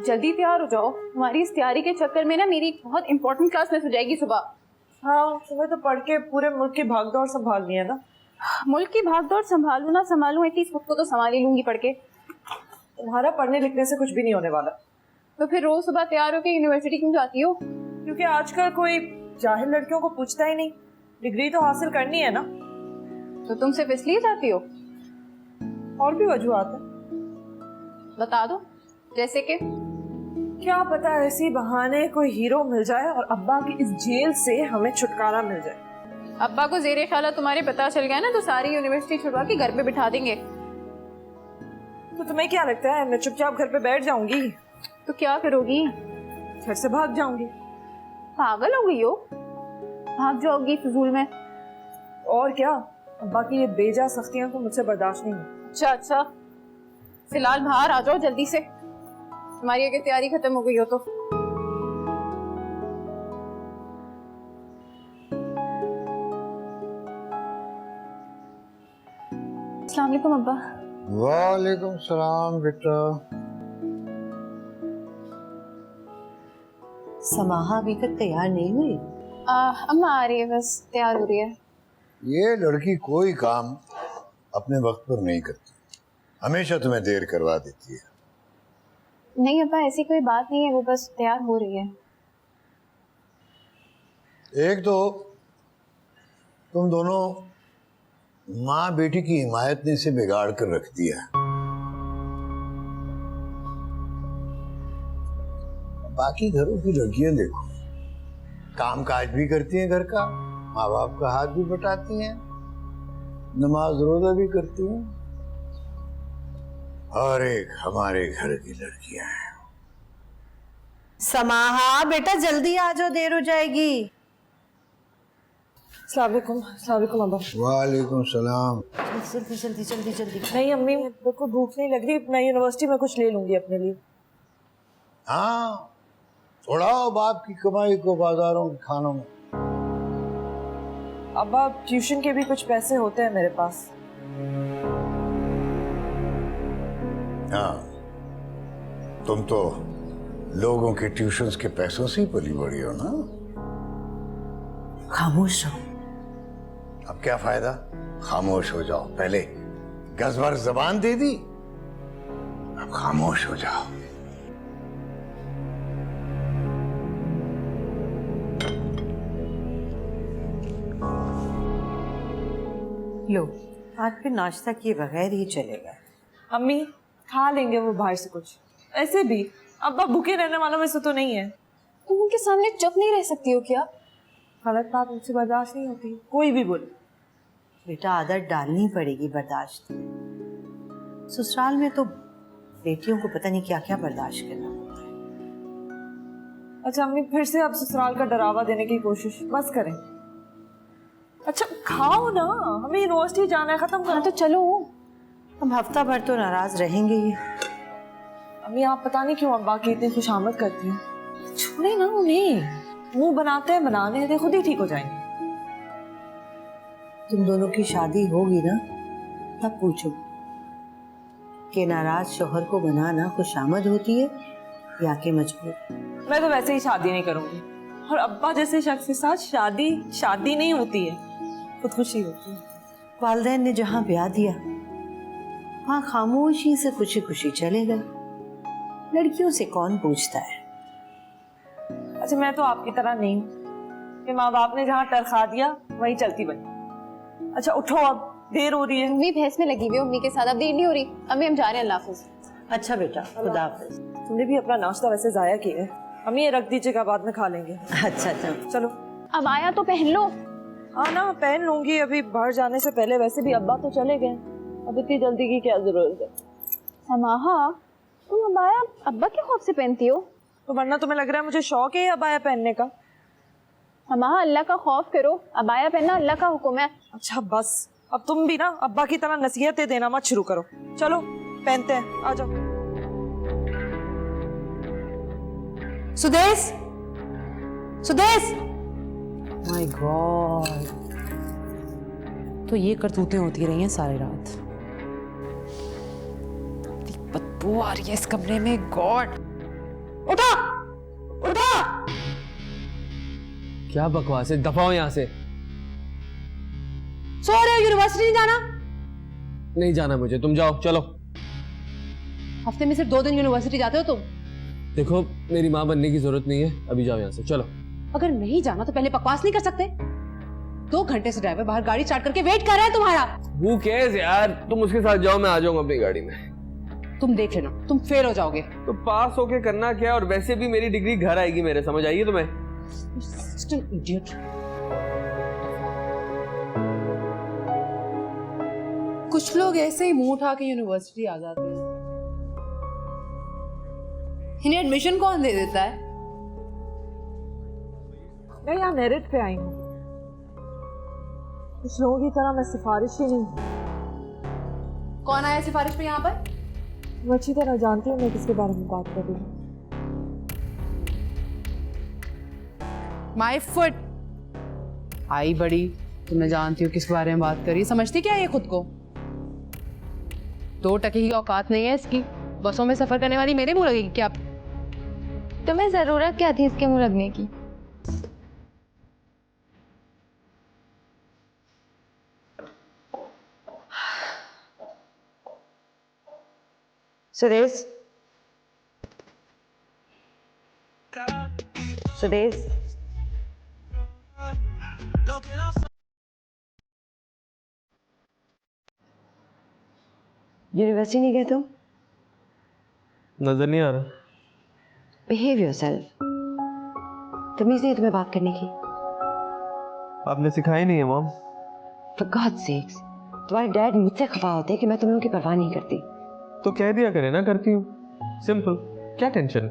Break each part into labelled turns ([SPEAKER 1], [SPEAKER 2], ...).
[SPEAKER 1] आप जल्दी तैयार हो जाओ, हमारी इस तैयारी के चक्कर में ना मेरी एक बहुत इंपॉर्टेंट क्लास मिस हो जाएगी सुबह।
[SPEAKER 2] हाँ, सुबह तो पढ़ के पूरे मुल्क की भागदौड़ संभालनी है ना।
[SPEAKER 1] मुल्क की भागदौड़ संभालू ना संभालू, एटलीस्ट खुद को तो संभाल ही लूंगी पढ़ के।
[SPEAKER 2] तुम्हारा पढ़ने लिखने से कुछ भी नहीं होने वाला।
[SPEAKER 1] तो फिर रोज सुबह तैयार होकर यूनिवर्सिटी क्यों जाती हो?
[SPEAKER 2] क्योंकि आजकल कोई जाहिल लड़कियों को पूछता ही नहीं, डिग्री तो हासिल करनी है ना।
[SPEAKER 1] तो तुम सिर्फ इसलिए जाती हो?
[SPEAKER 2] और भी वजूहत है।
[SPEAKER 1] बता दो, जैसे कि
[SPEAKER 2] क्या पता ऐसी बहाने कोई हीरो मिल जाए और अब्बा की इस जेल से हमें छुटकारा मिल जाए।
[SPEAKER 1] अब्बा को ज़ेरे ख्याल तुम्हारे पता चल गया ना तो सारी यूनिवर्सिटी छुड़वा के घर पे बिठा देंगे।
[SPEAKER 2] तो तुम्हें क्या लगता है मैं चुपचाप घर पे बैठ जाऊंगी?
[SPEAKER 1] तो क्या करोगी?
[SPEAKER 2] घर से भाग जाऊंगी।
[SPEAKER 1] पागल हो गई हो? भाग जाओगी फिजूल में?
[SPEAKER 2] और क्या, अब्बा की ये बेजा सख्तियां तो मुझसे बर्दाश्त नहीं है।
[SPEAKER 1] अच्छा, फिलहाल बाहर आ जाओ जल्दी से, तुम्हारी अगर तैयारी खत्म हो गई हो तो। अस्सलाम वालेकुम अब्बा।
[SPEAKER 3] वालेकुम सलाम बेटा।
[SPEAKER 4] समाहा अभी तक तैयार नहीं हुई?
[SPEAKER 1] अम्मा आ रही है, बस तैयार हो रही है।
[SPEAKER 3] ये लड़की कोई काम अपने वक्त पर नहीं करती, हमेशा तुम्हें देर करवा देती है।
[SPEAKER 1] नहीं अब्बा, ऐसी कोई बात नहीं है, वो बस तैयार हो रही है।
[SPEAKER 3] एक तो तुम दोनों माँ बेटी की हिमायत ने इसे बिगाड़ कर रख दिया। बाकी घरों की लड़कियां देखो, काम काज भी करती हैं घर का, माँ बाप का हाथ भी बटाती हैं, नमाज रोजा भी करती हैं, और एक हमारे घर की लड़कियां हैं।
[SPEAKER 4] समाहा बेटा जल्दी आ जाओ, देर हो जाएगी।
[SPEAKER 2] अस्सलाम वालेकुम अब्बा।
[SPEAKER 3] वालेकुम सलाम।
[SPEAKER 4] जल्दी जल्दी जल्दी जल्दी।
[SPEAKER 2] नहीं अम्मी, मेरे को भूख नहीं लग रही, मैं यूनिवर्सिटी में कुछ ले लूंगी अपने लिए।
[SPEAKER 3] हाँ, उड़ाओ बाप की कमाई को बाजारों के खानों में।
[SPEAKER 2] अब्बा ट्यूशन के भी कुछ पैसे होते हैं मेरे पास।
[SPEAKER 3] हाँ, तुम तो लोगों के ट्यूशन्स के पैसों से ही पली बड़ी हो ना।
[SPEAKER 4] खामोश रहो।
[SPEAKER 3] अब क्या फायदा, खामोश हो जाओ। पहले गज भर जबान दे दी, अब खामोश हो जाओ।
[SPEAKER 4] लो, आज फिर नाश्ता किए बगैर ही चलेगा।
[SPEAKER 2] अम्मी खा लेंगे वो बाहर से कुछ, ऐसे भी अब्बा भूखे रहने वालों में से तो नहीं है।
[SPEAKER 1] तुम उनके सामने चुप नहीं रह सकती हो क्या?
[SPEAKER 2] गलत बात मुझसे बर्दाश्त नहीं होती, कोई भी बोले।
[SPEAKER 4] बेटा आदत डालनी पड़ेगी, बर्दाश्त। ससुराल में तो बेटियों को पता नहीं क्या क्या बर्दाश्त करना होता है।
[SPEAKER 2] अच्छा अम्मी, फिर से अब ससुराल का डरावा देने की कोशिश बस करें। अच्छा खाओ ना, हमें यूनिवर्सिटी जाना है, खत्म करो।
[SPEAKER 1] हाँ तो चलो।
[SPEAKER 4] अब हफ्ता भर तो नाराज रहेंगे ही।
[SPEAKER 2] अम्मी आप पता नहीं क्यों अब्बा की इतनी खुशामद करती हैं। छोड़े ना उन्हें, मुंह बनाते हैं, बनाने दे, खुद ही ठीक हो जाएंगे।
[SPEAKER 4] तुम दोनों की शादी होगी ना, तब पूछो कि नाराज शौहर को बनाना खुशामद होती है या कि मजबूर।
[SPEAKER 2] मैं तो वैसे ही शादी नहीं करूंगी, और अब्बा जैसे शख्स के साथ शादी नहीं होती है, खुदकुशी होती है।
[SPEAKER 4] वालिदैन ने जहाँ ब्याह दिया वहाँ खामोशी से खुशी खुशी चले गए। लड़कियों से कौन पूछता है।
[SPEAKER 2] अच्छा मैं तो आपकी तरह नहीं हूँ कि माँ बाप ने जहाँ तरखा दिया वहीं चलती बनी। अच्छा उठो, अब देर हो रही है।
[SPEAKER 1] अम्मी भैंस में लगी हुई है, अम्मी के साथ अब देर नहीं हो रही। अम्मी हम जा रहे हैं, अल्लाह हाफिज।
[SPEAKER 4] अच्छा बेटा, खुदा हाफिज।
[SPEAKER 2] तुमने भी अपना नाश्ता वैसे जाया किया है। अम्मी ये रख दीजिएगा, बाद में खा लेंगे।
[SPEAKER 4] अच्छा अच्छा
[SPEAKER 2] चलो।
[SPEAKER 1] अब आया तो पहन लो।
[SPEAKER 2] हाँ ना, पहन लूंगी अभी बाहर जाने से पहले। वैसे भी अब्बा तो चले गए, अब इतनी जल्दी की क्या जरूरत है।
[SPEAKER 1] समाहा, तुम अबाया अब्बा के खौफ से पहनती हो?
[SPEAKER 2] तो वरना तुम्हें लग रहा है मुझे शौक है अबाया पहनने का?
[SPEAKER 1] समाहा, अल्लाह का खौफ करो, अबाया पहनना अल्लाह का हुक्म है।
[SPEAKER 2] अच्छा बस, अब तुम भी ना अब्बा की तरह नसीहतें देना मत शुरू करो। चलो पहनते हैं, आ जाओ।
[SPEAKER 4] सुदेश, सुदेश, माय गॉड,
[SPEAKER 5] तो ये करतूतें होती रही हैं सारी रात। बदबू आ रही है इस कमरे में, गॉड।
[SPEAKER 6] क्या बकवास है, दफा हो यहाँ से।
[SPEAKER 5] सो रहे हो, यूनिवर्सिटी नहीं जाना?
[SPEAKER 6] नहीं जाना मुझे, तुम जाओ, चलो।
[SPEAKER 5] हफ्ते में सिर्फ 2 दिन यूनिवर्सिटी जाते हो तुम?
[SPEAKER 6] देखो मेरी माँ बनने की जरूरत नहीं है, अभी जाओ यहाँ से, चलो।
[SPEAKER 5] अगर नहीं जाना तो पहले बकवास नहीं कर सकते? 2 घंटे से ड्राइवर बाहर गाड़ी स्टार्ट करके वेट कर रहा है तुम्हारा।
[SPEAKER 6] Who cares यार, तुम उसके साथ जाओ, मैं आ जाऊंगा अपनी गाड़ी में।
[SPEAKER 5] तुम देख लेना, तुम फेल हो जाओगे।
[SPEAKER 6] तो पास होके करना क्या, और वैसे भी मेरी डिग्री घर आएगी मेरे, समझ आएगी तुम्हें?
[SPEAKER 5] Such an idiot. कुछ लोग ऐसे ही मुंह उठा के यूनिवर्सिटी आ जाते हैं। इन्हें एडमिशन कौन दे देता है?
[SPEAKER 2] मैं यहाँ मेरिट पे आई हूँ, कुछ लोगों की तरह मैं सिफारिश ही नहीं।
[SPEAKER 5] कौन आया सिफारिश पे यहाँ पर?
[SPEAKER 2] मैं अच्छी तरह जानती हूँ मैं किसके बारे में बात कर रही हूँ।
[SPEAKER 5] My foot. आई बड़ी, तुमने जानती हो किस बारे में बात करी, समझती क्या है ये खुद को? 2 टके की औकात नहीं है इसकी, बसों में सफर करने वाली मेरे मुंह लगेगी क्या?
[SPEAKER 7] तुम्हें जरूरत क्या थी इसके मुंह लगने की?
[SPEAKER 2] सुरेश, सुरेश, यूनिवर्सिटी नहीं गए तुम?
[SPEAKER 6] नजर नहीं आ रहा।
[SPEAKER 2] Behave yourself. तमीज नहीं तुम्हें बात करने की?
[SPEAKER 6] आपने सिखाई नहीं है मॉम।
[SPEAKER 2] For God's sakes, तुम्हारे डैड मुझसे खफा होते हैं कि मैं तुम्हें उनकी परवाह नहीं करती।
[SPEAKER 6] तो कह दिया करे ना, करती हूँ, सिंपल, क्या टेंशन?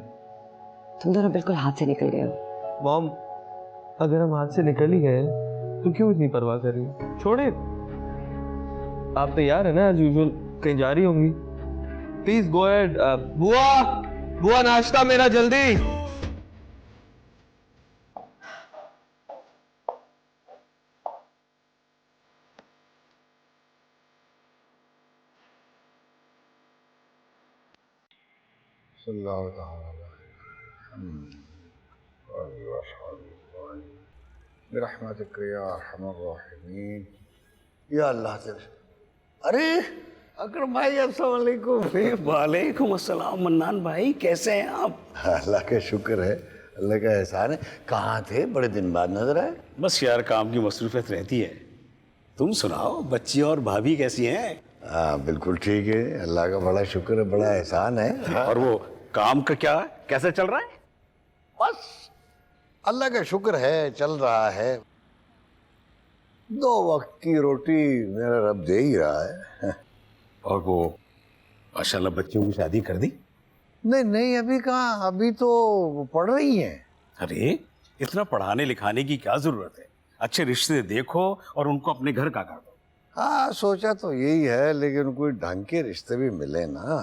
[SPEAKER 2] तुम दोनों बिल्कुल हाथ से निकल गए हो।
[SPEAKER 6] मॉम अगर हम हाथ से निकल ही गए तो क्यों इतनी परवाह कर रही हो? छोड़े, आप तैयार है ना? एज यूजुअल कहीं जा रही होंगी? Please go ahead. बुआ, बुआ नाश्ता मेरा जल्दी।
[SPEAKER 3] या अल्लाह तेरे। अरे अकरम भाई, अस्सलाम वालेकुम।
[SPEAKER 8] वालेकुम अस्सलाम। मन्नान भाई कैसे हैं आप?
[SPEAKER 3] अल्लाह का शुक्र है, अल्लाह का एहसान है। कहाँ थे, बड़े दिन बाद नजर आए?
[SPEAKER 8] बस यार काम की मसरूफियत रहती है। तुम सुनाओ, बच्ची और भाभी कैसी हैं?
[SPEAKER 3] हाँ बिल्कुल ठीक है, अल्लाह का बड़ा शुक्र है, बड़ा एहसान है।
[SPEAKER 8] और वो काम का क्या, कैसे चल रहा है?
[SPEAKER 3] बस अल्लाह का शुक्र है, चल रहा है। 2 वक्त की रोटी मेरा रब दे ही रहा है।
[SPEAKER 8] और वो माशाल्लाह बच्चियों की शादी कर दी?
[SPEAKER 3] नहीं नहीं, अभी कहाँ, अभी तो पढ़ रही हैं।
[SPEAKER 8] अरे इतना पढ़ाने लिखाने की क्या जरूरत है? अच्छे रिश्ते देखो और उनको अपने घर का कर दो।
[SPEAKER 3] हाँ सोचा तो यही है, लेकिन कोई ढंग के रिश्ते भी मिले ना।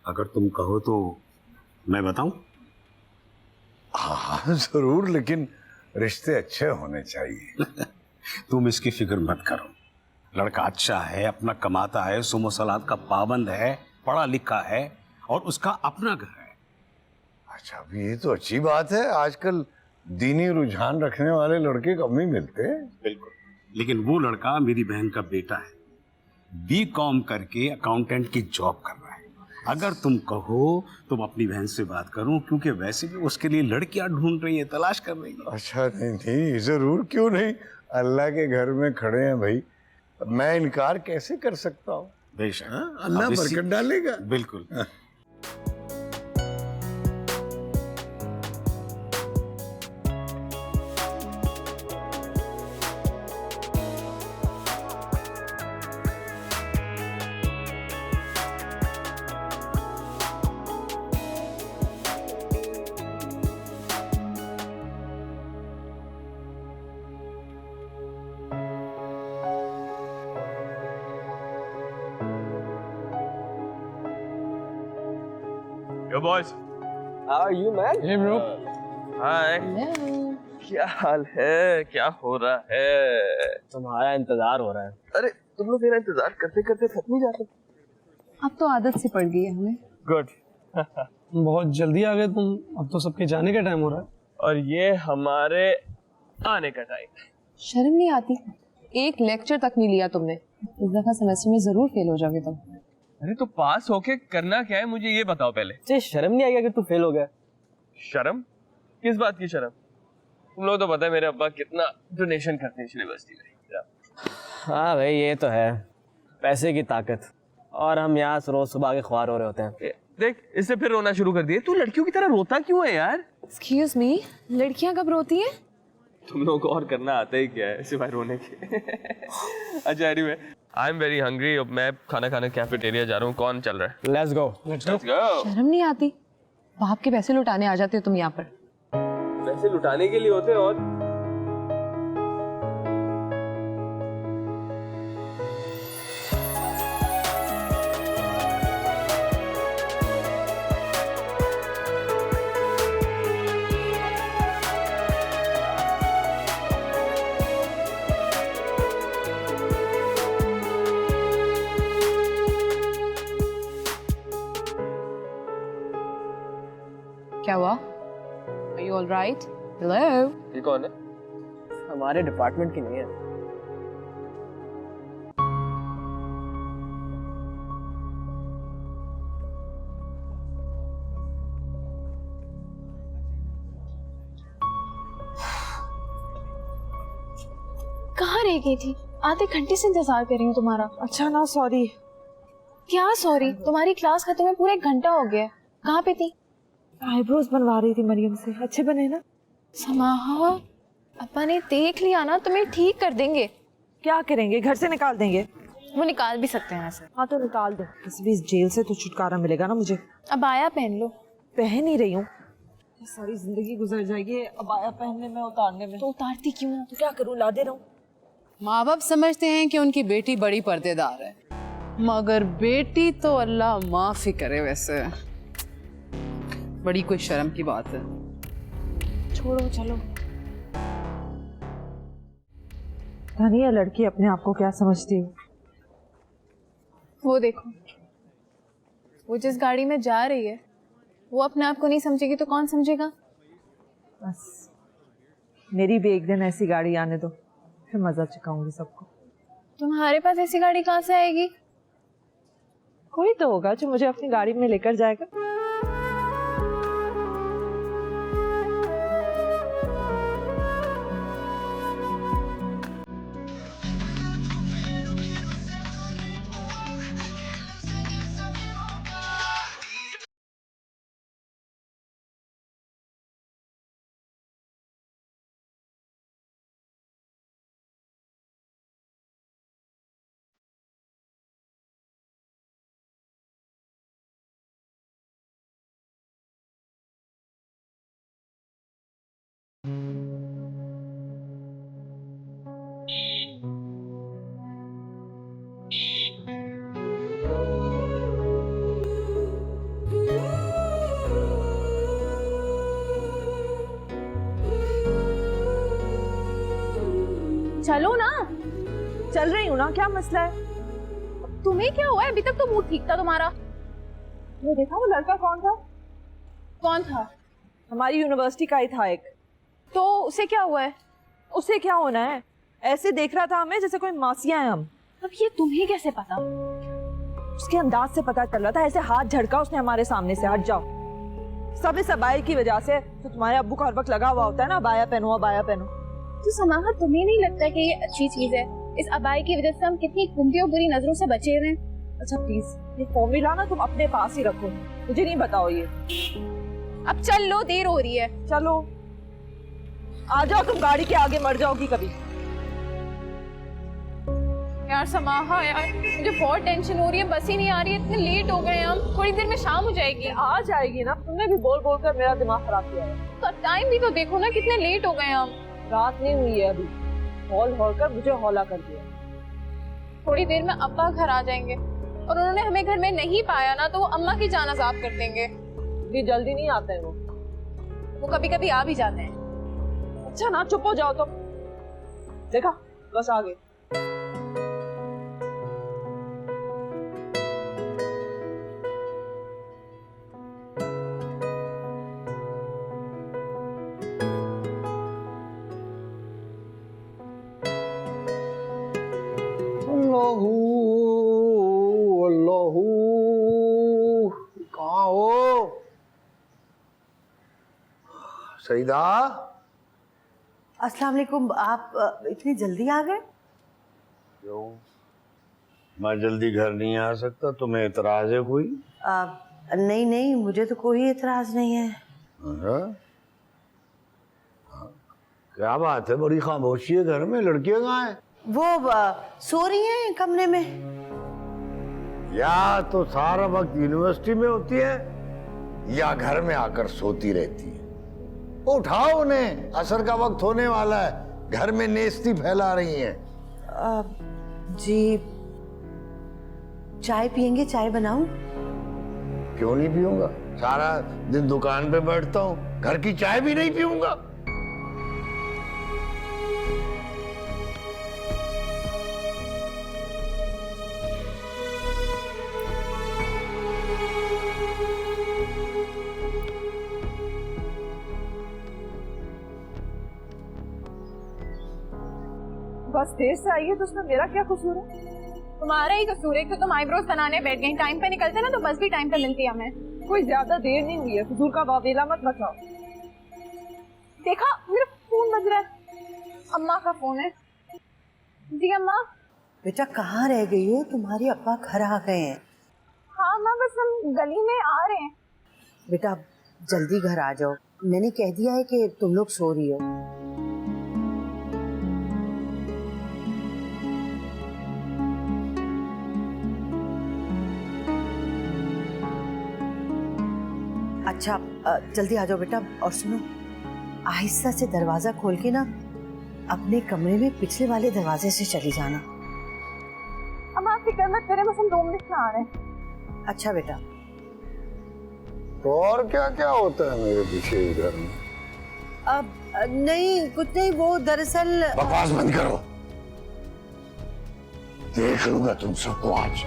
[SPEAKER 8] अगर तुम कहो तो मैं बताऊं?
[SPEAKER 3] हाँ जरूर, लेकिन रिश्ते अच्छे होने चाहिए।
[SPEAKER 8] तुम इसकी फिक्र मत करो। लड़का अच्छा है, अपना कमाता है, सुमो सलात का पाबंद है, पढ़ा लिखा है और उसका अपना घर है।
[SPEAKER 3] अच्छा, अभी ये तो अच्छी बात है। आजकल दीनी रुझान रखने वाले लड़के कम ही मिलते हैं।
[SPEAKER 8] बिल्कुल, लेकिन वो लड़का मेरी बहन का बेटा है, BCom करके अकाउंटेंट की जॉब कर रहा है। अगर तुम कहो तो मैं अपनी बहन से बात करूं, क्योंकि वैसे भी उसके लिए लड़कियां ढूंढ रही है, तलाश कर रही है।
[SPEAKER 3] अच्छा, नहीं नहीं जरूर, क्यों नहीं। अल्लाह के घर में खड़े हैं भाई, मैं इनकार कैसे कर सकता हूँ।
[SPEAKER 8] बेशक,
[SPEAKER 3] अल्लाह
[SPEAKER 8] अब इसी-
[SPEAKER 3] बरकत डालेगा।
[SPEAKER 8] बिल्कुल।
[SPEAKER 6] Yo boys, how are you man? Hey bro. Hi. क्या हाल है, क्या हो रहा है? तुम्हारा इंतजार हो रहा है। अरे तुम लोग मेरा इंतजार करते करते थक नहीं जाते?
[SPEAKER 5] अब तो आदत सी पड़ गई है हमें।
[SPEAKER 6] गुड।
[SPEAKER 9] बहुत जल्दी आ गए तुम, अब तो सबके जाने का टाइम हो रहा है।
[SPEAKER 6] और ये हमारे आने का टाइम।
[SPEAKER 5] शर्म नहीं आती? एक लेक्चर तक नहीं लिया तुमने। इस दफा सेमेस्टर में जरूर फेल हो जाओगे तुम।
[SPEAKER 6] अरे तो पास होके करना क्या है मुझे ये बताओ पहले। तुझे शर्म नहीं आई अगर तू फेल हो गया? शर्म? किस बात की शर्म? तुम लोग तो पता है मेरे अब्बा कितना डोनेशन करते हैं यूनिवर्सिटी में।
[SPEAKER 9] हाँ भाई ये तो है, पैसे की ताकत। और हम यहाँ रोज सुबह के ख्वार हो रहे होते हैं।
[SPEAKER 6] देख इससे फिर रोना शुरू कर दिए। तू लड़कियों की तरह रोता क्यों है यार?
[SPEAKER 5] एक्सक्यूज मी, लड़कियां कब रोती हैं?
[SPEAKER 6] तुम लोगों को और करना आता ही क्या है सिवाय रोने के। अच्छा anyway, I am very hungry. अब मैं खाना खाने कैफेटेरिया जा रहा हूँ। कौन चल रहा है?
[SPEAKER 9] Let's go.
[SPEAKER 5] शर्म नहीं आती? बाप के पैसे लुटाने आ जाते हो तुम यहाँ पर।
[SPEAKER 6] पैसे लुटाने के लिए होते हैं और
[SPEAKER 5] क्या हुआ? Are you all right? Hello?
[SPEAKER 6] ये कौन है?
[SPEAKER 9] हमारे डिपार्टमेंट की नहीं है।
[SPEAKER 7] कहाँ रह गई थी? आधे घंटे से इंतजार कर रही हूँ तुम्हारा।
[SPEAKER 2] अच्छा ना, सॉरी।
[SPEAKER 7] क्या सॉरी? तुम्हारी क्लास खत्म हुए पूरा 1 घंटा हो गया। कहाँ पे थी?
[SPEAKER 2] आईब्रोज बनवा रही थी मरियम से। अच्छे बने ना?
[SPEAKER 7] समाहा, अपा ने देख लिया ना, तुम्हें ठीक कर देंगे।
[SPEAKER 2] क्या करेंगे? घर से निकाल देंगे?
[SPEAKER 7] वो निकाल भी सकते हैं ऐसे।
[SPEAKER 2] हाँ तो निकाल दो। इस बीच जेल से तो छुटकारा मिलेगा ना मुझे।
[SPEAKER 7] अब आया पहन लो।
[SPEAKER 2] पहन ही रही हूँ। सारी जिंदगी गुजर जाएगी अबाया पहनने में, उतारने में।
[SPEAKER 7] तो उतारती क्यों?
[SPEAKER 2] तो क्या करूँ, ला दे रहा हूँ।
[SPEAKER 5] माँ बाप समझते हैं कि उनकी बेटी बड़ी पर्देदार है, मगर बेटी तो अल्लाह माफ ही करे। वैसे बड़ी कोई शर्म की बात है।
[SPEAKER 7] छोड़ो, चलो।
[SPEAKER 2] धनिया लड़की अपने आप को क्या समझती है?
[SPEAKER 1] वो देखो, वो जिस गाड़ी में जा रही है वो अपने आप को नहीं समझेगी तो कौन समझेगा?
[SPEAKER 2] बस मेरी भी एक दिन ऐसी गाड़ी आने दो, फिर मजा चुकाऊंगी सबको।
[SPEAKER 1] तुम्हारे पास ऐसी गाड़ी कहाँ से आएगी?
[SPEAKER 2] कोई तो होगा जो मुझे अपनी गाड़ी में लेकर जाएगा।
[SPEAKER 1] चलो ना।
[SPEAKER 2] चल रही हूँ ना, क्या मसला है?
[SPEAKER 1] तुम्हें क्या हुआ है? अभी तक तो मूड ठीक था तुम्हारा।
[SPEAKER 2] वो देखा वो लड़का कौन था?
[SPEAKER 1] कौन था?
[SPEAKER 2] हमारी यूनिवर्सिटी का ही था एक।
[SPEAKER 1] तो उसे क्या हुआ है?
[SPEAKER 2] उसे क्या होना है? ऐसे देख रहा था हमें जैसे कोई मासियां हैं हम।
[SPEAKER 1] अब ये तुम्हें कैसे पता?
[SPEAKER 2] उसके अंदाज से पता चल रहा था। ऐसे हाथ झड़का उसने हमारे सामने से। हट जाओ। सब इस अबाया की वजह से। तो तुम्हारे अब्बू का हर वक्त लगा हुआ होता है ना, अबाया पहनो अबाया पहनो।
[SPEAKER 1] तो समाहा, तुम्हें नहीं लगता कि ये अच्छी चीज है? इस अबाई की वजह से हम कितनी गंदी और बुरी नजरों से बचे रहे हैं।
[SPEAKER 2] अच्छा प्लीज, ये फॉर्मूला ना तुम अपने पास ही रखो, मुझे नहीं बताओ ये।
[SPEAKER 1] अब चल लो, देर हो रही है।
[SPEAKER 2] चलो आ जाओ, तुम गाड़ी के आगे मर जाओगी कभी।
[SPEAKER 1] यार समाहा, यार मुझे बहुत टेंशन हो रही है, बस ही नहीं आ रही है, इतने लेट हो गए हम। थोड़ी देर में शाम हो जाएगी।
[SPEAKER 2] आ जाएगी ना, तुमने भी बोल बोल कर मेरा दिमाग खराब किया है।
[SPEAKER 1] तो टाइम भी तो देखो ना, कितने लेट हो गए हम।
[SPEAKER 2] रात नहीं हुई है अभी, हॉल हॉल कर मुझे हौला कर दिया।
[SPEAKER 1] थोड़ी देर में अब्बा घर आ जाएंगे और उन्होंने हमें घर में नहीं पाया ना तो वो अम्मा की जान आजाद कर देंगे।
[SPEAKER 2] ये जल्दी नहीं आते हैं
[SPEAKER 1] वो कभी कभी आ भी जाते हैं।
[SPEAKER 2] अच्छा ना, चुप हो जाओ तुम। देखा, बस आ गए।
[SPEAKER 3] अल्लाहू अल्लाहू, कहाँ हो सईदा?
[SPEAKER 4] अस्सलाम वालेकुम। आप इतनी जल्दी आ गए?
[SPEAKER 3] क्यों, मैं जल्दी घर नहीं आ सकता? तुम्हें एतराज है कोई?
[SPEAKER 4] नहीं नहीं, मुझे तो कोई एतराज नहीं है।
[SPEAKER 3] क्या बात है, बड़ी खामोशी है घर में, लड़कियां कहाँ हैं?
[SPEAKER 4] वो सो रही हैं कमरे में।
[SPEAKER 3] या तो सारा वक्त यूनिवर्सिटी में होती है या घर में आकर सोती रहती है। उठाओ उन्हें, असर का वक्त होने वाला है, घर में नेस्ती फैला रही हैं।
[SPEAKER 4] जी, चाय पियेंगे? चाय बनाऊं?
[SPEAKER 3] क्यों नहीं पीऊंगा, सारा दिन दुकान पे बैठता हूँ, घर की चाय भी नहीं पीऊंगा।
[SPEAKER 2] बस देर से आई है तो उसमें मेरा क्या कसूर है?
[SPEAKER 1] तुम्हारा ही कसूर है कि तुम आईब्रोज बनाने बैठ गई। टाइम पे निकलते ना तो बस भी टाइम पे मिलती है हमें।
[SPEAKER 2] कोई ज्यादा देर नहीं हुई है, फजूल का वावेला मत बचाओ।
[SPEAKER 1] देखा, मेरा फोन बज रहा है। अम्मा का फोन है। जी अम्मा।
[SPEAKER 4] बेटा कहाँ रह गई हो? तुम्हारे अब्बा घर आ गए हैं।
[SPEAKER 1] हाँ अम्मा, बस हम गली में आ रहे हैं।
[SPEAKER 4] बेटा आप जल्दी घर आ जाओ, मैंने कह दिया है कि तुम लोग सो रही हो। अच्छा जल्दी आ जाओ बेटा। और सुनो, आहिस्ता से दरवाजा खोल के ना अपने कमरे में पिछले वाले दरवाजे से चली जाना।
[SPEAKER 1] अम्मा फिक्र मत करें, बस हम 2 मिनट में आ रहे हैं।
[SPEAKER 4] अच्छा बेटा।
[SPEAKER 3] तो और क्या क्या होता है मेरे पीछे घर में?
[SPEAKER 4] अब नहीं, कुछ नहीं, वो दरअसल।
[SPEAKER 3] बकवास बंद करो, देख लूंगा तुम सबको आज।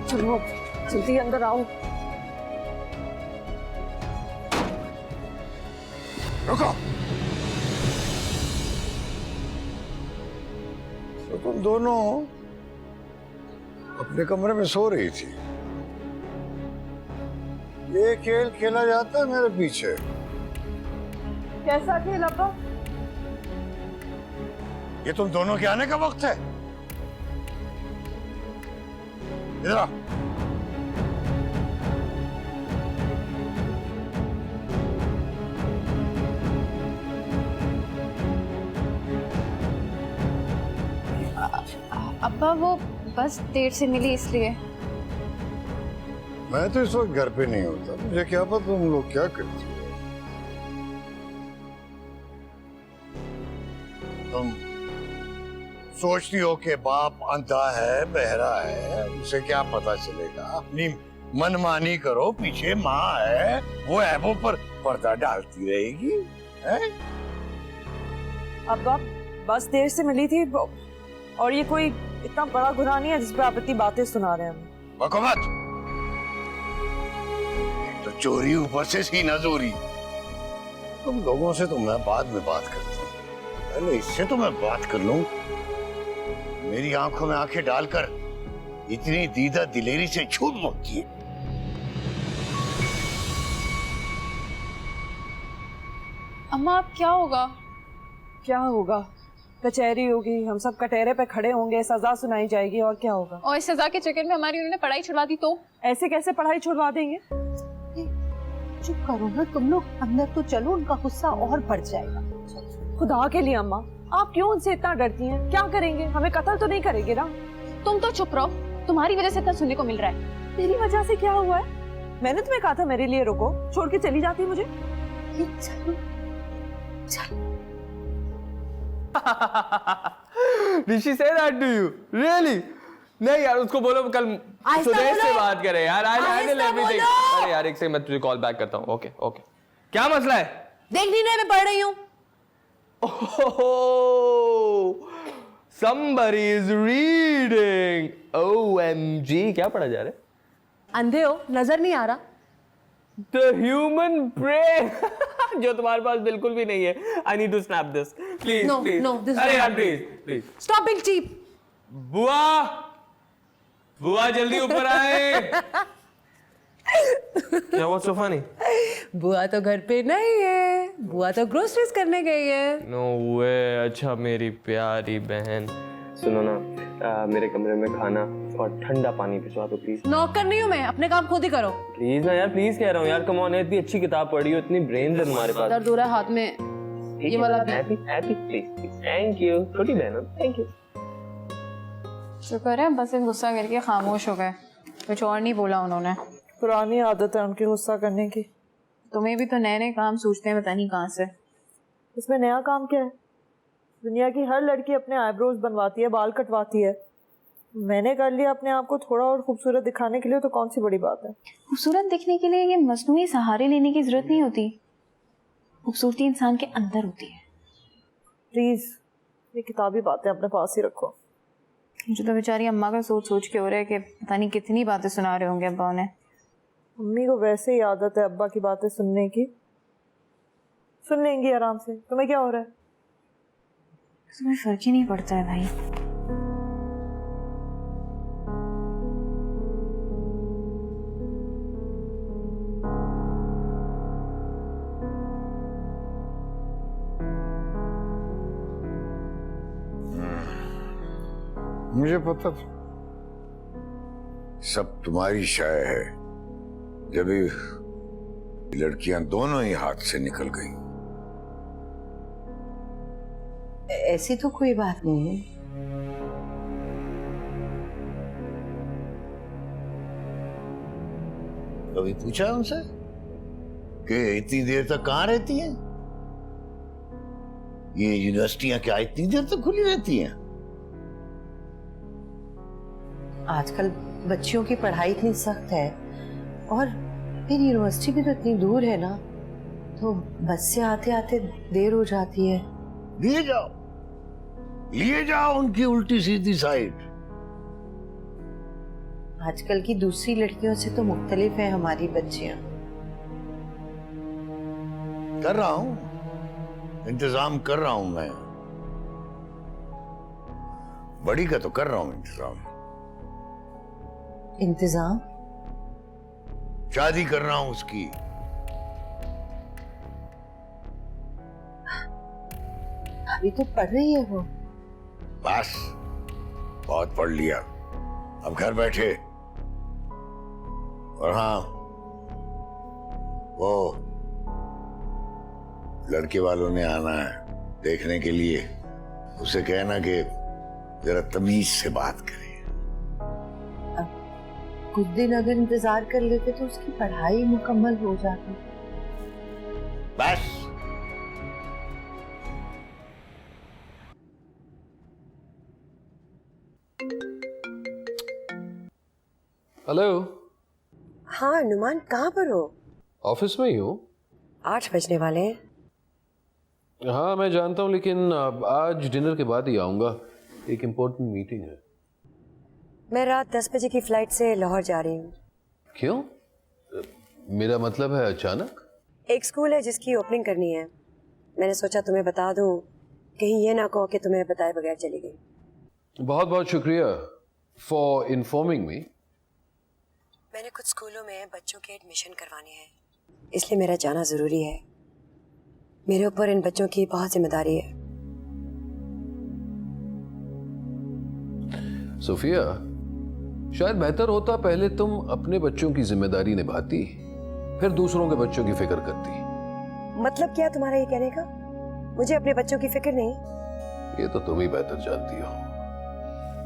[SPEAKER 2] चलो जल्दी अंदर आओ।
[SPEAKER 3] रुको, तो तुम दोनों अपने कमरे में सो रही थी, ये खेल खेला जाता है मेरे पीछे?
[SPEAKER 2] कैसा खेल अब्बा?
[SPEAKER 3] ये तुम दोनों के आने का वक्त है। इधर आओ।
[SPEAKER 1] अब्बा वो बस देर से मिली इसलिए।
[SPEAKER 3] मैं तो इस वक्त घर पे नहीं होता, मुझे क्या पता तुम लोग क्या करती हो। तुम सोचती हो कि बाप अंधा है, बहरा है, उसे क्या पता चलेगा। अपनी मनमानी करो, पीछे माँ है, वो ऐबों पर पर्दा डालती रहेगी। है?
[SPEAKER 2] अब्बा बस देर से मिली थी, और ये कोई इतना बड़ा गुनाह नहीं है जिस पे आप इतनी बातें सुना रहे हैं।
[SPEAKER 3] बको मत, तो चोरी ऊपर से सीना चोरी। तुम लोगों से तो मैं बाद में बात करता हूँ, पहले इससे तो मैं बात कर लूं। मेरी आंखों में आंखें डालकर इतनी दीदा दिलेरी से झूठ बोलती है।
[SPEAKER 1] अम्मा अब क्या होगा?
[SPEAKER 2] क्या होगा? कचहरी होगी, हम सब कटहरे पे खड़े होंगे, सजा सुनाई जाएगी, और क्या होगा?
[SPEAKER 1] और इस सजा के चक्कर में हमारी उन्होंने पढ़ाई छुड़वा दी तो?
[SPEAKER 2] ऐसे कैसे पढ़ाई छुड़वा देंगे?
[SPEAKER 4] चुप करो ना तुम लोग, अंदर तो चलो, उनका गुस्सा और बढ़ जाएगा।
[SPEAKER 2] खुदा के लिए अम्मा, आप क्यों उनसे इतना डरती हैं? क्या करेंगे? हमें कत्ल तो नहीं करेंगे ना?
[SPEAKER 1] तुम तो चुप रहो, तुम्हारी वजह से इतना सुनने को मिल रहा है।
[SPEAKER 2] तेरी वजह से क्या हुआ है? मैंने तुम्हें कहा था मेरे लिए रुको, छोड़ के चली जाती मुझे।
[SPEAKER 4] चलो चलो।
[SPEAKER 6] Did she say that to you? Really? नहीं यार, उसको बोलो कल सुदेश से बात करे यार। I'll handle everything. अरे यार एक से मैं तुझे कॉल बैक करता हूँ। Okay okay. क्या मसला है?
[SPEAKER 4] देख नहीं रहे मैं पढ़ रही हूँ।
[SPEAKER 6] Oh, somebody is reading. OMG, क्या पढ़ा जा रहा है?
[SPEAKER 4] अंधे हो, नजर नहीं आ रहा?
[SPEAKER 6] The human brain.
[SPEAKER 9] जो तुम्हारे पास बिल्कुल भी नहीं है। I need to snap this please.
[SPEAKER 5] No,
[SPEAKER 9] please
[SPEAKER 5] no, this is
[SPEAKER 9] अरे
[SPEAKER 5] not
[SPEAKER 9] यार
[SPEAKER 5] happening.
[SPEAKER 9] Please please.
[SPEAKER 5] Stop being cheap.
[SPEAKER 9] बुआ बुआ जल्दी ऊपर आए।
[SPEAKER 6] क्या व्हाट्स सो फनी?
[SPEAKER 5] बुआ तो घर पे नहीं है, बुआ तो ग्रोसरीज करने गई है।
[SPEAKER 6] नो वे। अच्छा मेरी प्यारी बहन, सुनो ना, मेरे कमरे में खाना और ठंडा पानी भिजवा दो प्लीज।
[SPEAKER 5] नौकर नहीं हूँ मैं, अपने काम खुद ही करो।
[SPEAKER 6] प्लीज ना यार, प्लीज कह रहा हूँ यार, कम ऑन, इतनी अच्छी किताब पढ़ी हो, इतनी ब्रेन है तुम्हारे पास।
[SPEAKER 5] दर्द हो रहा है हाथ में, ये वाला भी।
[SPEAKER 6] Happy happy please. Thank you छोटी बहन, थैंक यू।
[SPEAKER 1] शुक्र है बस एक गुस्सा करके खामोश हो गए, कुछ और नहीं बोला उन्होंने।
[SPEAKER 2] पुरानी आदत है उनकी गुस्सा करने की।
[SPEAKER 1] तुम्हें भी तो नए नए काम सोचते हैं, पता नहीं कहाँ से।
[SPEAKER 2] इसमें नया काम क्या है? दुनिया की हर लड़की अपने आईब्रोज बनवाती है, बाल कटवाती है। मैंने कर लिया अपने आप को थोड़ा और खूबसूरत दिखाने के लिए, तो कौन सी बड़ी बात है।
[SPEAKER 1] खूबसूरत दिखने के लिए ये मसनूई सहारे लेने की जरूरत नहीं होती, खूबसूरती इंसान के अंदर होती है।
[SPEAKER 2] प्लीज ये किताबी बातें अपने पास ही रखो।
[SPEAKER 1] मुझे तो बेचारी अम्मा का सोच सोच के हो रहा है कि पता नहीं कितनी बातें सुना रहे होंगे अब्बा उन्हें।
[SPEAKER 2] मम्मी को वैसे ही आदत है अब्बा की बातें सुनने की, सुन लेंगी आराम से। तुम्हें क्या हो रहा है?
[SPEAKER 1] तुम्हें फर्क ही नहीं पड़ता है भाई।
[SPEAKER 3] मुझे पता था सब तुम्हारी शाय है, जब ये लड़कियां दोनों ही हाथ से निकल गई।
[SPEAKER 4] ऐसी तो कोई बात नहीं है।
[SPEAKER 3] कभी पूछा उनसे कि इतनी देर तक कहाँ रहती हैं? ये यूनिवर्सिटियां क्या इतनी देर तक खुली रहती हैं?
[SPEAKER 4] आजकल बच्चियों की पढ़ाई इतनी सख्त है, और फिर यूनिवर्सिटी भी तो इतनी दूर है ना, तो बस से आते आते देर हो जाती है।
[SPEAKER 3] लिए जाओ उनकी उल्टी सीधी साइड।
[SPEAKER 4] आजकल की दूसरी लड़कियों से तो मुख्तलिफ है हमारी बच्चियां।
[SPEAKER 3] कर रहा हूं, इंतजाम कर रहा हूं मैं। बड़ी का तो कर रहा हूं इंतजाम।
[SPEAKER 4] इंतजाम?
[SPEAKER 3] शादी कर रहा हूं उसकी।
[SPEAKER 4] अभी तो पढ़ रही है वो।
[SPEAKER 3] बस बहुत पढ़ लिया, अब घर बैठे। और हाँ, वो लड़के वालों ने आना है देखने के लिए, उसे कहना कि जरा तमीज से बात करे।
[SPEAKER 4] कुछ दिन अगर इंतजार कर लेते तो उसकी पढ़ाई मुकम्मल हो जाती।
[SPEAKER 3] बस
[SPEAKER 10] हेलो।
[SPEAKER 11] हाँ नुमान, कहाँ पर हो?
[SPEAKER 10] ऑफिस में ही हूँ।
[SPEAKER 11] 8 बजने वाले हैं।
[SPEAKER 10] हाँ मैं जानता हूँ, लेकिन आज डिनर के बाद ही आऊँगा, एक इम्पोर्टेंट मीटिंग है।
[SPEAKER 11] मैं रात 10 बजे की फ्लाइट से लाहौर जा रही हूँ।
[SPEAKER 10] क्यों? मेरा मतलब है अचानक।
[SPEAKER 11] एक स्कूल है जिसकी ओपनिंग करनी है, मैंने सोचा तुम्हें बता दूँ, कहीं ये ना कहो कि तुम्हें बताए बगैर चली गई।
[SPEAKER 10] बहुत बहुत शुक्रिया फॉर इन्फॉर्मिंग मी।
[SPEAKER 11] मैंने कुछ स्कूलों में बच्चों के एडमिशन करवाने हैं, इसलिए मेरा जाना जरूरी है। मेरे ऊपर इन बच्चों की बहुत जिम्मेदारी है।
[SPEAKER 10] सोफिया, शायद बेहतर होता पहले तुम अपने बच्चों की जिम्मेदारी निभाती, फिर दूसरों के बच्चों की फिक्र करती।
[SPEAKER 11] मतलब क्या तुम्हारा ये कहने का? मुझे अपने बच्चों की फिक्र नहीं?
[SPEAKER 10] ये तो तुम ही बेहतर जानती हो।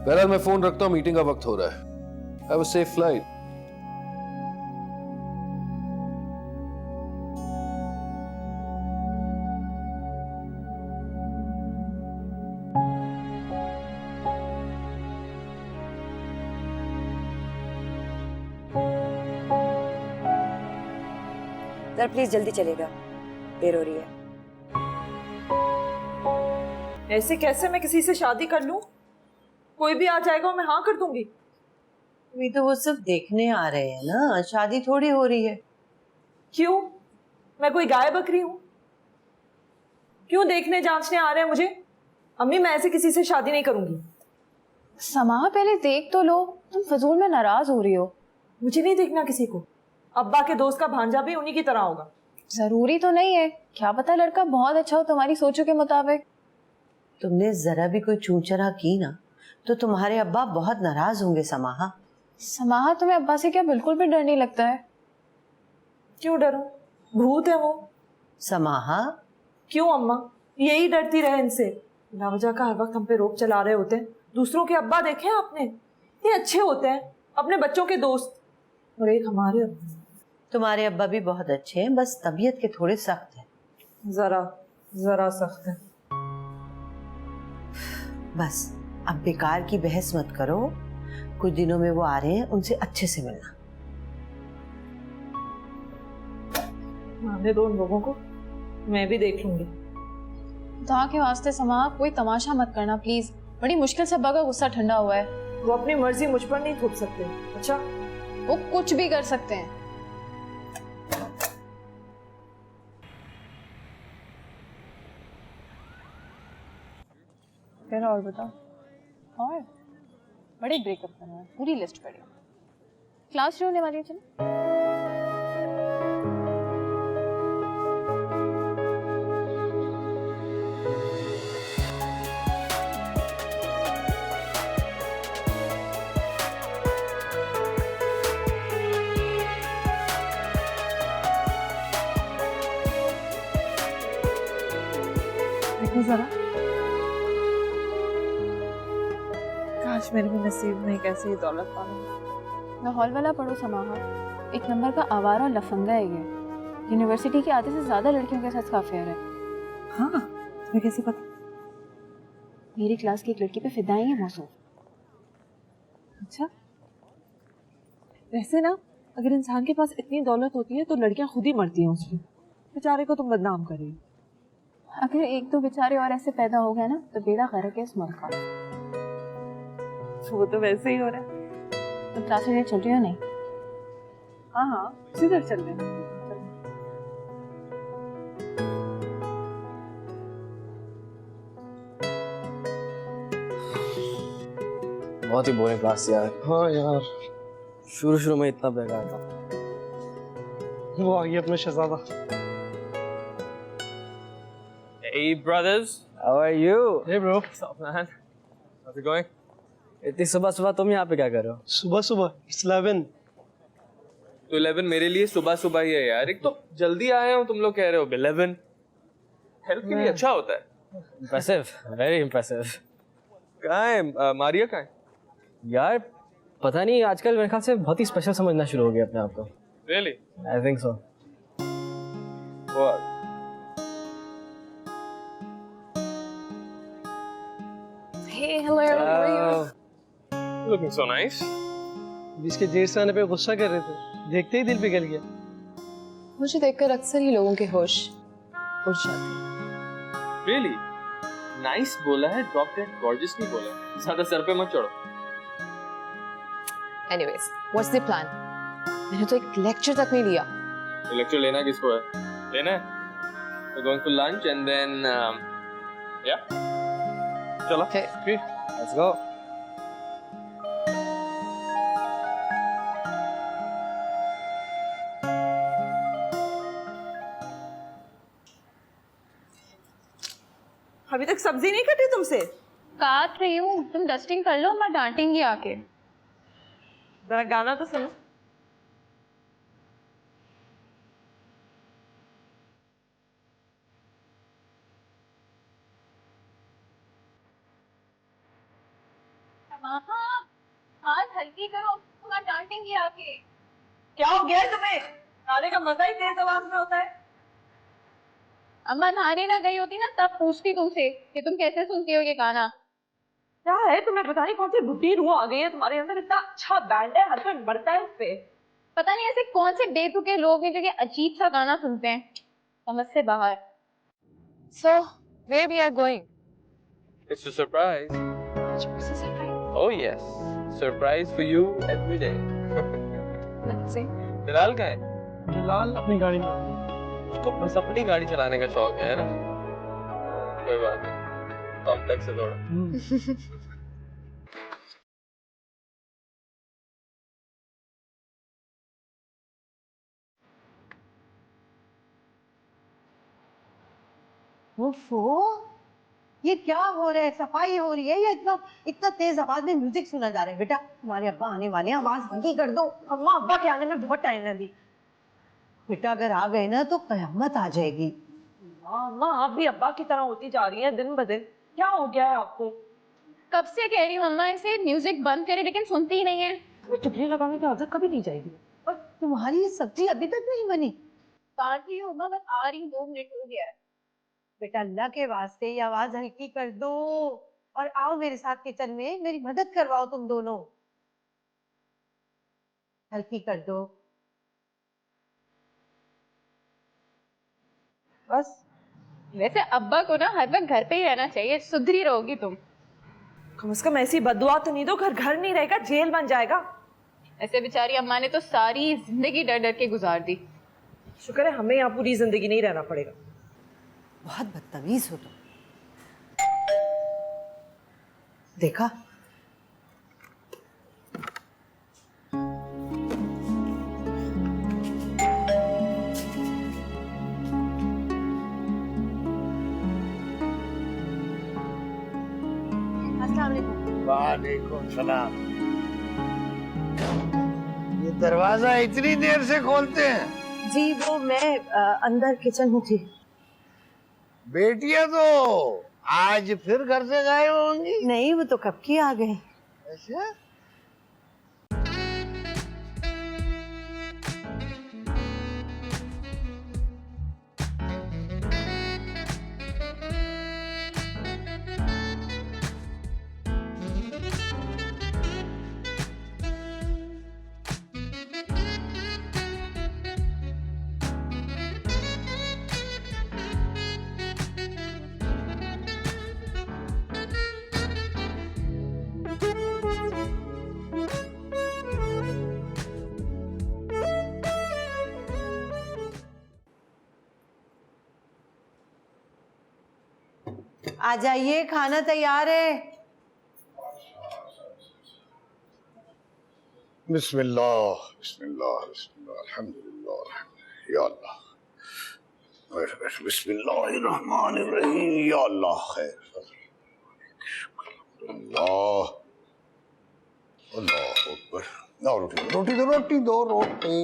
[SPEAKER 10] बहरहाल मैं फोन रखता हूँ, मीटिंग का वक्त हो रहा है। Have a safe flight.
[SPEAKER 11] जरा प्लीज जल्दी चलेगा, देर हो रही है।
[SPEAKER 2] ऐसे कैसे मैं किसी से शादी कर लूं? कोई भी आ जाएगा और मैं हाँ कर दूंगी।
[SPEAKER 4] अभी तो वो सब देखने आ रहे हैं ना, शादी थोड़ी हो रही है।
[SPEAKER 2] क्यों? मैं कोई गाय बकरी हूँ क्यों देखने जांचने आ रहे हैं मुझे? अम्मी मैं ऐसे किसी से शादी नहीं करूंगी।
[SPEAKER 1] समा पहले देख तो लो, तुम फजूल में नाराज हो रही हो।
[SPEAKER 2] मुझे नहीं देखना किसी को। अब्बा के दोस्त का भांजा भी उन्हीं की तरह होगा।
[SPEAKER 1] जरूरी तो नहीं है, क्या पता लड़का बहुत अच्छा हो तुम्हारी सोचों के मुताबिक।
[SPEAKER 4] तुमने जरा भी कोई चूचरा की ना तो तुम्हारे अब्बा बहुत नाराज होंगे समाहा।
[SPEAKER 1] समाहा तुम्हें अब्बा से क्या बिल्कुल भी डर नहीं लगता है?
[SPEAKER 2] क्यों डरूं? भूत है वो।
[SPEAKER 4] समाहा
[SPEAKER 2] क्यों अम्मा, यही डरती रहे इनसे। लावजा का हर वक्त हम पे रोक चला रहे होते हैं। दूसरों के अब्बा देखे आपने, ये अच्छे होते हैं, अपने बच्चों के दोस्त। और एक हमारे अब्बा।
[SPEAKER 4] तुम्हारे अब्बा भी बहुत अच्छे हैं, बस तबीयत के थोड़े सख्त हैं।
[SPEAKER 2] जरा सख्त है।
[SPEAKER 4] बस अब बेकार की बहस मत करो। कुछ दिनों में वो आ रहे हैं, उनसे अच्छे से मिलना।
[SPEAKER 2] आने दो उन लोगों को, मैं भी देख लूंगी।
[SPEAKER 1] खुदा के वास्ते समा कोई तमाशा मत करना प्लीज। बड़ी मुश्किल से अब्बा का गुस्सा ठंडा हुआ है।
[SPEAKER 2] वो अपनी मर्जी मुझ पर नहीं थोप सकते। अच्छा,
[SPEAKER 1] वो कुछ भी कर सकते हैं। फिर और बताओ। और बड़े ब्रेकअप करना है, पूरी लिस्ट पड़ी। क्लास शुरू होने वाली है, चलो।
[SPEAKER 2] देखो जरा, काश मेरे भी नसीब में एक ऐसी दौलत पाऊं।
[SPEAKER 1] लाहौल वाला पढ़ो समाहा, एक नंबर का आवारा लफंगा है ये। यूनिवर्सिटी के आधे से ज्यादा लड़कियों के साथ इसका अफेयर है।
[SPEAKER 2] हाँ, तुम्हें कैसे पता?
[SPEAKER 1] मेरी क्लास की एक लड़की पे फिदा ही है मौसूफ।
[SPEAKER 2] अच्छा, वैसे ना अगर इंसान के पास इतनी दौलत होती है तो लड़कियां खुद ही मरती हैं उसमें। बेचारे को तुम बदनाम कर रही हो।
[SPEAKER 1] अगर एक दो बेचारे और ऐसे पैदा हो गए ना तो बेड़ा गर्क है इस मुल्क का।
[SPEAKER 2] वो तो वैसे ही हो रहा है।
[SPEAKER 1] तुम क्लास में चल रही हो? नहीं।
[SPEAKER 2] हाँ, सीधे चल रहे हैं।
[SPEAKER 9] बहुत ही बोरिंग क्लास यार।
[SPEAKER 12] हाँ यार,
[SPEAKER 9] शुरू में इतना बेकार था।
[SPEAKER 12] वो आ गया अपना शहजादा।
[SPEAKER 9] Hey brothers, how are you?
[SPEAKER 12] Hey bro.
[SPEAKER 9] What's up man? How's it going? इतनी सुबह तुम यहाँ पे क्या कर रहे हो?
[SPEAKER 12] सुबह it's 11.
[SPEAKER 6] तो 11 मेरे लिए सुबह ही है यार। एक तो जल्दी आया हूँ, तुम लोग कह रहे हो 11। हेल्थ के लिए अच्छा होता है।
[SPEAKER 9] Impressive, very impressive.
[SPEAKER 6] कहाँ है मारिया? कहाँ है
[SPEAKER 9] यार पता नहीं, आजकल मेरे ख्याल से बहुत ही स्पेशल समझना शुरू हो गया अपने आप को।
[SPEAKER 6] Really?
[SPEAKER 9] I think so.
[SPEAKER 6] What?
[SPEAKER 1] Hey, hello, how are you?
[SPEAKER 6] Looking so nice.
[SPEAKER 12] इसके जेर से आने पे गुस्सा कर रहे थे, देखते ही दिल पिघल गया।
[SPEAKER 1] मुझे देखकर अक्सर ही लोगों के होश उड़ जाते हैं।
[SPEAKER 6] Really? Nice बोला है, drop dead gorgeous नहीं बोला। ज़्यादा सर पे मत चढ़ो।
[SPEAKER 1] Anyways, what's the plan? मैंने तो एक लेक्चर तक नहीं लिया।
[SPEAKER 6] तो लेक्चर लेना किसको है? लेना है? We're going for lunch and then yeah. चलो।
[SPEAKER 1] Okay.
[SPEAKER 9] Let's go.
[SPEAKER 2] अभी तक सब्जी नहीं कटी तुमसे?
[SPEAKER 1] काट रही हूँ, तुम डस्टिंग कर लो, मैं डांटेंगी आके।
[SPEAKER 2] जरा गाना तो सुनो।
[SPEAKER 1] हाथ हल्की करो, मैं डांटेंगी आके।
[SPEAKER 2] क्या हो गया है तुम्हें? गाने का मजा ही तेज आवाज में होता है।
[SPEAKER 1] अम्मा नहाने ना गई होती ना तब पूछती तुमसे कि तुम कैसे सुनती हो ये गाना।
[SPEAKER 2] क्या है तुम्हें? पता नहीं कौन सी बुढ़ी रूह आ गई है तुम्हारे अंदर। इतना अच्छा बैंड है, हर कोई मरता है उसपे।
[SPEAKER 1] पता नहीं ऐसे कौन से बेतुके लोग हैं जो कि अजीब सा गाना सुनते हैं, समझ से बाहर। So, where we are going?
[SPEAKER 6] It's a surprise. Oh yes, surprise for you every day.
[SPEAKER 1] Let's see.
[SPEAKER 6] Bilal कहाँ है?
[SPEAKER 12] जलाल अपनी गाड़ी में।
[SPEAKER 6] उसको बस अपनी गाड़ी चलाने का शौक है ना? कोई बात नहीं, कॉम्प्लेक्स है थोड़ा।
[SPEAKER 4] ओफो, ये क्या हो रहा है? सफाई हो रही है या इतना इतना तेज आवाज में म्यूजिक सुना जा रहा है? बेटा तुम्हारे अब्बा आने वाले हैं, आवाज बंदी कर दो। अम्मा अब्बा के आने में बहुत टाइम लगी। बेटा अगर आ गए ना तो कयामत आ जाएगी।
[SPEAKER 2] अम्मा आप भी अब्बा की तरह होती जा रही हैं दिन ब दिन। क्या हो गया है आपको?
[SPEAKER 7] कब से कह रही हूँ मम्मा इसे म्यूजिक बंद करे, लेकिन सुनती ही नहीं है।
[SPEAKER 2] चुटकी लगाने की आदत कभी नहीं जाएगी।
[SPEAKER 4] और तुम्हारी ये सब्जी अभी तक नहीं बनी?
[SPEAKER 7] काट रही हूँ मम्मा, बस आ रही हूँ, 2 मिनट हो गया है।
[SPEAKER 4] बेटा अल्लाह के वास्ते ये आवाज हल्की कर दो और आओ मेरे साथ किचन में, मेरी मदद करवाओ तुम दोनों। हल्की कर दो बस।
[SPEAKER 7] वैसे अब्बा को ना हर वक्त घर पे ही रहना चाहिए, सुधरी रहोगी तुम।
[SPEAKER 2] कम से कम ऐसी बददुआ तो नहीं दो, घर घर नहीं रहेगा, जेल बन जाएगा।
[SPEAKER 7] ऐसे बेचारी अम्मा ने तो सारी जिंदगी डर डर के गुजार दी।
[SPEAKER 2] शुक्र है हमें यहाँ पूरी जिंदगी नहीं रहना पड़ेगा।
[SPEAKER 4] बहुत बदतमीज हो तुम। देखा
[SPEAKER 3] वालेकुम सलाम। ये दरवाजा इतनी देर से खोलते हैं?
[SPEAKER 4] जी वो मैं अंदर किचन में थी।
[SPEAKER 3] बेटियां तो आज फिर घर से गायब होंगी?
[SPEAKER 4] नहीं वो तो कब की आ गई।
[SPEAKER 3] ऐसा?
[SPEAKER 4] आ जाइए, खाना तैयार है।
[SPEAKER 3] बिस्मिल्लाह बिस्मिल्लाह बिस्मिल्लाह अल्हम्दुलिल्लाह या अल्लाह। बिस्मिल्लाहिर्रहमानिर्रहीम या अल्लाह खैर। अल्लाह अल्लाह अकबर। ना रोटी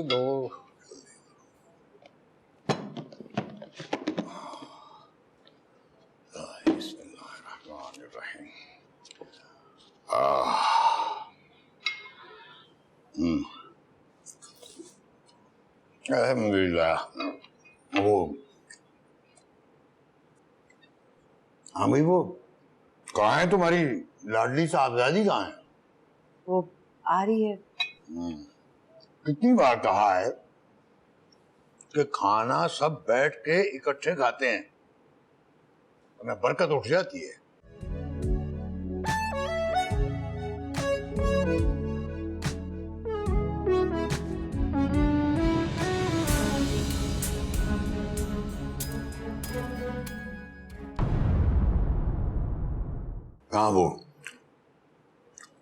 [SPEAKER 3] दो। अल्हम्दुलिल्लाह। वो हाँ भाई, वो कहाँ है तुम्हारी लाडली साहबजादी? कहाँ है?
[SPEAKER 4] वो आ रही है।
[SPEAKER 3] कितनी बार कहा है कि खाना सब बैठ के इकट्ठे खाते हैं, वरना बरकत उठ जाती है। हाँ वो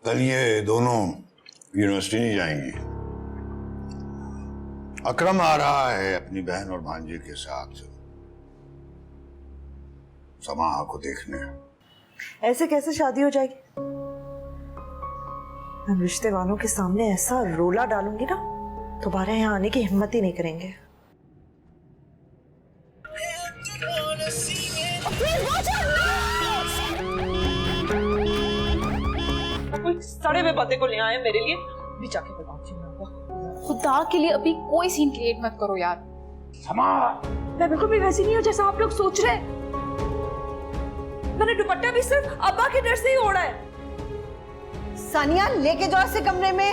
[SPEAKER 3] कल ये दोनों यूनिवर्सिटी नहीं जाएंगी। अकरम आ रहा है अपनी बहन और भांजे के साथ समाह को देखने।
[SPEAKER 2] ऐसे कैसे शादी हो जाएगी? मैं रिश्ते वालों के सामने ऐसा रोला डालूंगी ना, दोबारा यहाँ आने की हिम्मत ही नहीं करेंगे। कोई सड़े हुए बंदे को ले आए मेरे लिए, भी जाके बताऊंगी मैं उनको।
[SPEAKER 7] खुदा के लिए अभी कोई सीन क्रिएट मत करो यार।
[SPEAKER 2] मैं बिल्कुल भी वैसी नहीं हूँ जैसा आप लोग सोच रहे हैं। मैंने दुपट्टा भी सिर्फ अब्बा के डर से ही ओढ़ा है।
[SPEAKER 4] सानिया लेके जाओ इसे कमरे में।